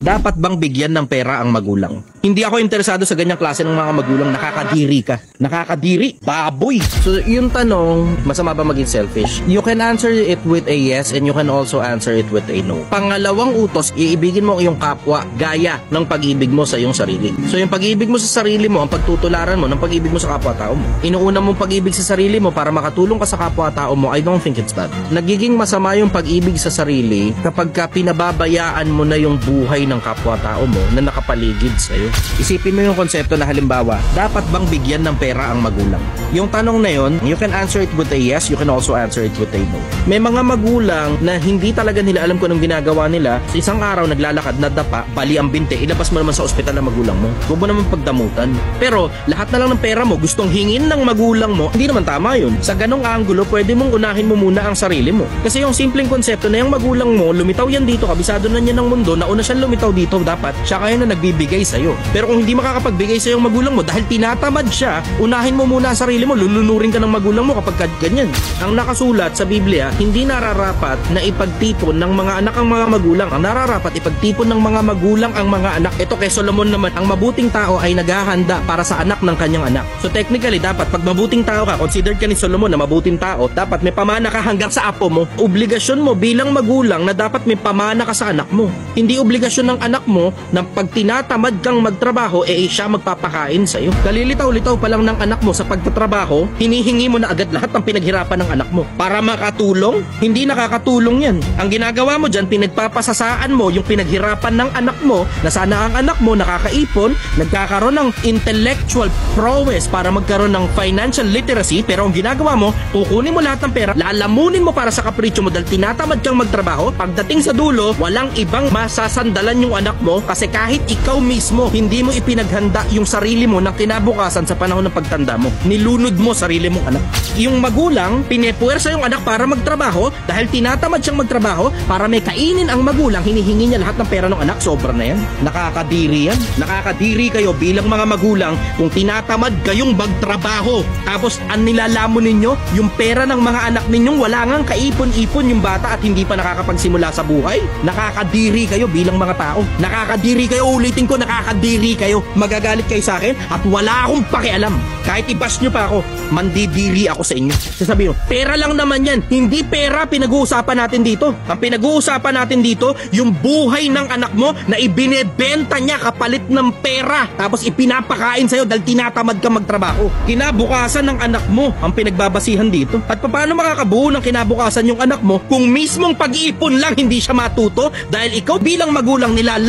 Dapat bang bigyan ng pera ang magulang? Hindi ako interesado sa ganyang klase ng mga magulang. Nakakadiri ka. Nakakadiri. Baboy. So, yung tanong, masama ba maging selfish? You can answer it with a yes and you can also answer it with a no. Pangalawang utos, iibigin mo yung kapwa gaya ng pag-ibig mo sa iyong sarili. So, yung pag-ibig mo sa sarili mo, ang pagtutularan mo ng pag-ibig mo sa kapwa-tao mo. Inuuna mong pag-ibig sa sarili mo para makatulong ka sa kapwa-tao mo, I don't think it's bad. Nagiging masama yung pag-ibig sa sarili kapag ka pinababayaan mo na yung buhay ng kapwa-tao mo na nakapaligid sa'yo. Isipin mo yung konsepto na halimbawa, dapat bang bigyan ng pera ang magulang? Yung tanong na yon, you can answer it with a yes, you can also answer it with a no. May mga magulang na hindi talaga nila alam kung anong ginagawa nila. Sa isang araw naglalakad, nadapa, bali ang binte, ilabas mo naman sa ospital ng magulang mo. Huwag mo naman pagdamutan. Pero lahat na lang ng pera mo gustong hingin ng magulang mo, hindi naman tama yun. Sa ganong anggulo, pwede mong unahin mo muna ang sarili mo. Kasi yung simpleng konsepto na yung magulang mo, lumitaw yan dito, kabisado na niya ng mundo, nauna siyang lumitaw dito, dapat siya kaya na nagbibigay sa'yo. Pero kung hindi makakapagbigay sa'yo yung magulang mo dahil tinatamad siya, unahin mo muna ang sarili mo, lulunurin ka ng magulang mo kapag ganyan. Ang nakasulat sa Biblia, hindi nararapat na ipagtipon ng mga anak ang mga magulang. Ang nararapat ipagtipon ng mga magulang ang mga anak. Ito kay Solomon naman, ang mabuting tao ay naghahanda para sa anak ng kanyang anak. So technically, dapat pag mabuting tao ka, considered ka ni Solomon na mabuting tao, dapat may pamana ka hanggang sa apo mo. Obligasyon mo bilang magulang na dapat may pamana ka sa anak mo. Hindi obligasyon ng anak mo na pag tinatamad kang magtrabaho, siya magpapakain sa'yo. Kalilitaw-litaw pa lang ng anak mo sa pagtatrabaho, hinihingi mo na agad lahat ng pinaghirapan ng anak mo. Para makatulong? Hindi nakakatulong yan. Ang ginagawa mo dyan, pinagpapasasaan mo yung pinaghirapan ng anak mo na sana ang anak mo nakakaipon, nagkakaroon ng intellectual prowess para magkaroon ng financial literacy, pero ang ginagawa mo, kukunin mo lahat ng pera, lalamunin mo para sa kapritsyo mo dahil tinatamad kang magtrabaho. Pagdating sa dulo, walang ibang masasandalan yung anak mo kasi kahit ikaw mismo, hindi mo ipinaghanda yung sarili mo ng kinabukasan sa panahon ng pagtanda mo. Nilunod mo sarili mong anak. Yung magulang, pinepuwersa yung anak para magtrabaho dahil tinatamad siyang magtrabaho para may kainin ang magulang, hinihingi niya lahat ng pera ng anak. Sobra na yan. Nakakadiri yan. Nakakadiri kayo bilang mga magulang kung tinatamad kayong magtrabaho. Tapos ang nilalamon ninyo, yung pera ng mga anak ninyong wala ngang kaipon-ipon yung bata at hindi pa nakakapagsimula sa buhay. Nakakadiri kayo bilang mga tao. Nakakadiri kayo, ulitin ko, nakakadiri kayo. Magagalit kayo sa akin at wala akong pakialam. Kahit i-bash nyo pa ako, mandidiri ako sa inyo. Sasabihin mo, pera lang naman yan. Hindi pera pinag-uusapan natin dito. Ang pinag-uusapan natin dito, yung buhay ng anak mo na ibinebenta niya kapalit ng pera. Tapos ipinapakain sa'yo dahil tinatamad ka magtrabaho. Kinabukasan ng anak mo ang pinagbabasihan dito. At paano makakabuo ng kinabukasan yung anak mo kung mismong pag-iipon lang hindi siya matuto dahil ikaw bilang magulang nila